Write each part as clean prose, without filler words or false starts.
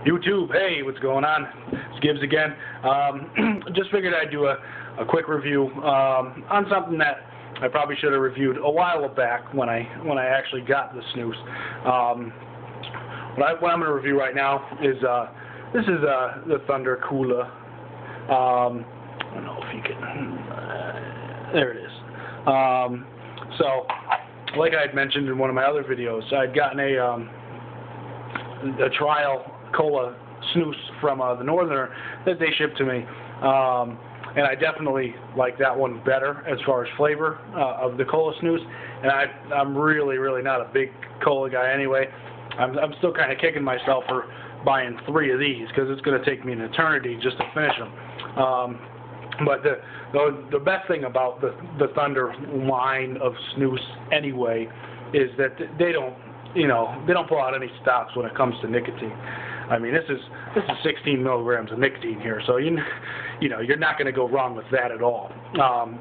YouTube, hey, what's going on? It's Gibbs again. Just figured I'd do a quick review on something that I probably should have reviewed a while back when I actually got the snus. What I'm going to review right now is this is the Thunder Cooler. I don't know if you can. There it is. So, like I had mentioned in one of my other videos, I'd gotten a trial cola snus from the Northerner that they shipped to me, and I definitely like that one better as far as flavor of the cola snus. And I'm really not a big cola guy anyway. I'm still kind of kicking myself for buying 3 of these because it's going to take me an eternity just to finish them. But the best thing about the Thunder line of snus anyway is that they don't pull out any stops when it comes to nicotine. I mean, this is 16 milligrams of nicotine here, so you're not going to go wrong with that at all,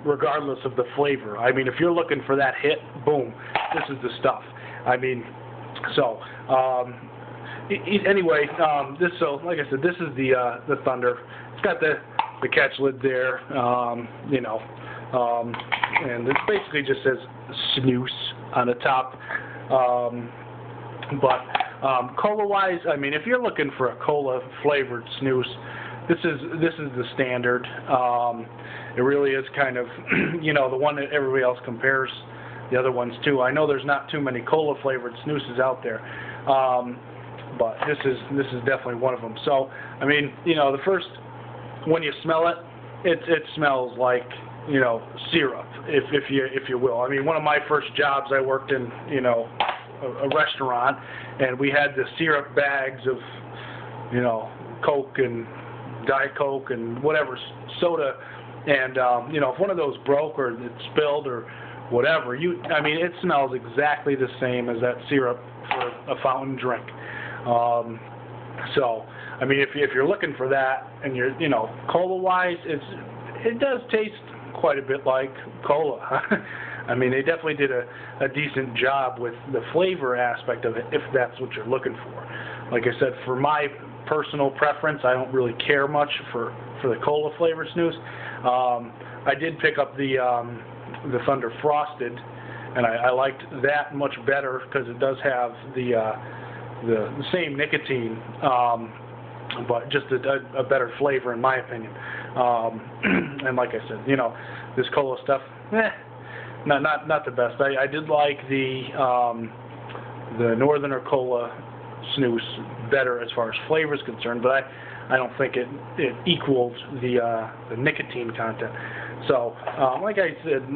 regardless of the flavor. I mean, if you're looking for that hit, boom, this is the stuff. I mean, so anyway, so like I said, this is the Thunder. It's got the catch lid there, and it basically just says snus on the top. But cola-wise, I mean, if you're looking for a cola-flavored snus, this is the standard. It really is kind of, the one that everybody else compares the other ones to. I know there's not too many cola-flavored snuses out there, but this is definitely one of them. So, I mean, the first, when you smell it, it smells like, syrup, if you will. I mean, one of my first jobs, I worked in, a restaurant, and we had the syrup bags of, Coke and Diet Coke and whatever soda, and if one of those broke or it spilled or whatever, I mean, it smells exactly the same as that syrup for a fountain drink. So, I mean, if you're looking for that, and you're, cola-wise, it does taste quite a bit like cola. I mean, they definitely did a decent job with the flavor aspect of it, if that's what you're looking for. Like I said, for my personal preference, I don't really care much for the cola flavored snus. I did pick up the Thunder Frosted, and I liked that much better because it does have the same nicotine, but just a better flavor in my opinion. And like I said, this cola stuff, not the best. I did like the Northerner Cola snus better as far as flavor is concerned, but I don't think it equals the nicotine content. So, like I said,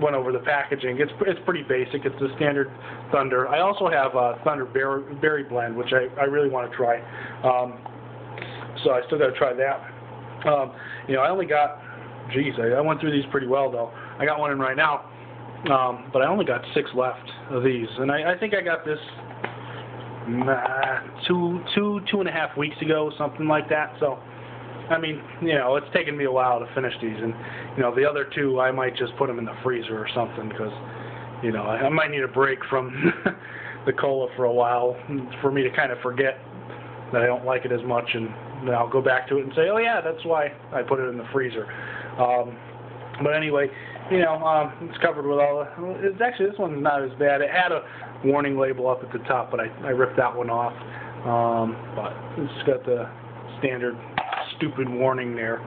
went over the packaging. It's pretty basic. It's the standard Thunder. I also have a Thunder Berry Blend, which I really want to try. So I still got to try that. I only got, I went through these pretty well though. I got one in right now, but I only got 6 left of these, and I think I got this 2.5 weeks ago, something like that. So, I mean, it's taken me a while to finish these, and the other 2 I might just put them in the freezer or something because I might need a break from the cola for a while for me to kind of forget that I don't like it as much, and then I'll go back to it and say, oh yeah, that's why I put it in the freezer. But anyway, it's covered with all the. It's actually, this one's not as bad. It had a warning label up at the top, but I ripped that one off. But it's got the standard stupid warning there.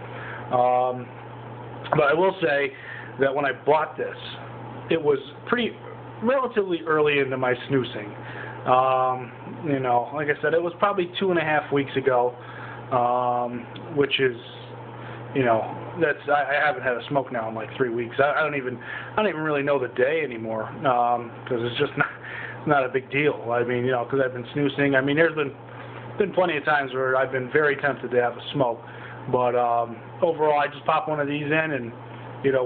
But I will say that when I bought this, it was relatively early into my snoozing. Like I said, it was probably 2.5 weeks ago, which is, I haven't had a smoke now in like 3 weeks. I don't even really know the day anymore, because it's just not a big deal. I mean, because I've been snoozing. I mean, there's been plenty of times where I've been very tempted to have a smoke, but overall, I just pop one of these in, and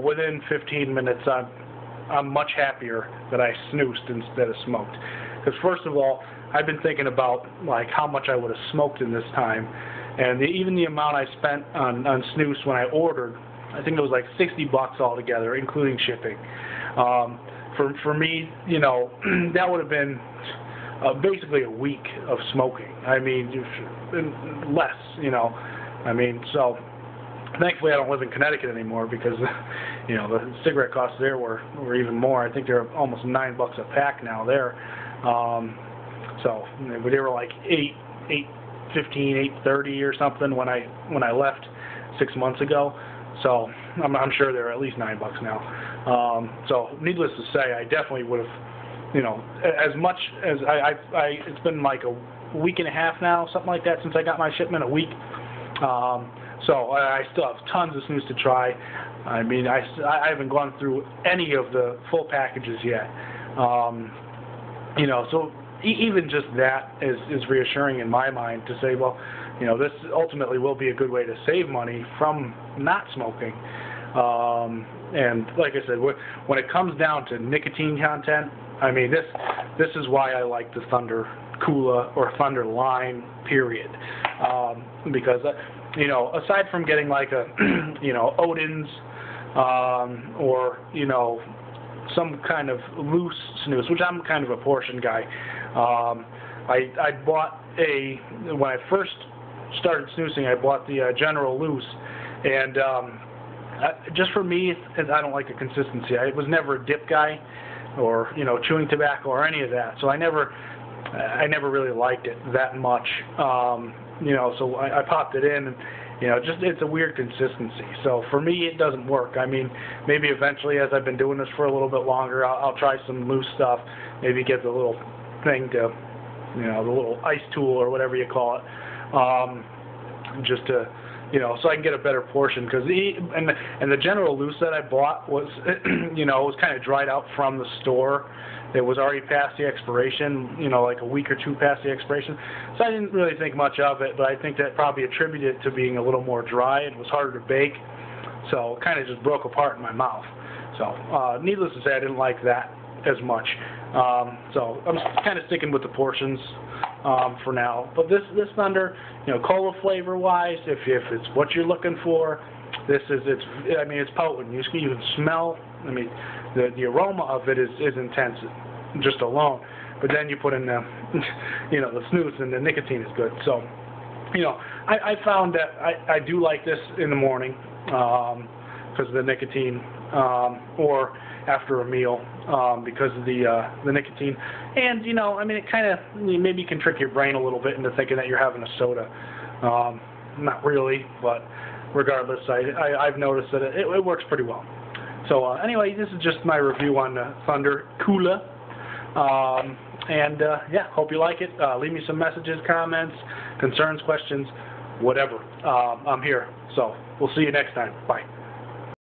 within 15 minutes, I'm much happier that I snoozed instead of smoked. Because first of all, I've been thinking about like how much I would have smoked in this time, and even the amount I spent on snus when I ordered, I think it was like $60 altogether, including shipping. For me, that would have been basically a week of smoking. I mean, less, you know. I mean, so thankfully I don't live in Connecticut anymore because, you know, the cigarette costs there were even more. I think they're almost $9 a pack now there. So they were like $8.15, $8.30 or something when I left 6 months ago. So I'm sure they're at least $9 now. So needless to say, I definitely would have, you know, as much as it's been like a week and a half now, something like that, since I got my shipment, a week. So I still have tons of snus to try. I mean, I haven't gone through any of the full packages yet. You know, so even just that is reassuring in my mind to say, well, you know, this ultimately will be a good way to save money from not smoking. And like I said, when it comes down to nicotine content, I mean, this is why I like the Thunder Kula or Thunder line, period. Because, you know, aside from getting like a, you know, Odin's, or, you know, some kind of loose snus, which I'm kind of a portion guy. I bought when I first started snoozing, I bought the General Loose, and just for me, I don't like the consistency. I was never a dip guy, or, you know, chewing tobacco or any of that, so I never really liked it that much. You know, so I popped it in, and, you know, just it's a weird consistency. So for me, it doesn't work. I mean, maybe eventually, as I've been doing this for a little bit longer, I'll try some loose stuff. Maybe get the little thing to, you know, the little ice tool or whatever you call it, just to, you know, so I can get a better portion. Because and the General Loose that I bought was, you know, it was kind of dried out from the store. It was already past the expiration, you know, like a week or two past the expiration. So I didn't really think much of it, but I think that probably attributed it to being a little more dry. It was harder to bake, so it kind of just broke apart in my mouth. So needless to say, I didn't like that as much. So I'm kind of sticking with the portions for now. But this Thunder, you know, cola flavor wise, if it's what you're looking for, I mean, it's potent. You can smell. I mean, the aroma of it is intense, just alone. But then you put in the, you know, the snus, and the nicotine is good. So, you know, I found that I do like this in the morning because of the nicotine, or after a meal because of the nicotine. And, you know, I mean, it kind of maybe can trick your brain a little bit into thinking that you're having a soda. Not really, but regardless, I've noticed that it works pretty well. So anyway, this is just my review on Thunder Kula. And yeah, hope you like it. Leave me some messages, comments, concerns, questions, whatever. I'm here. So we'll see you next time. Bye.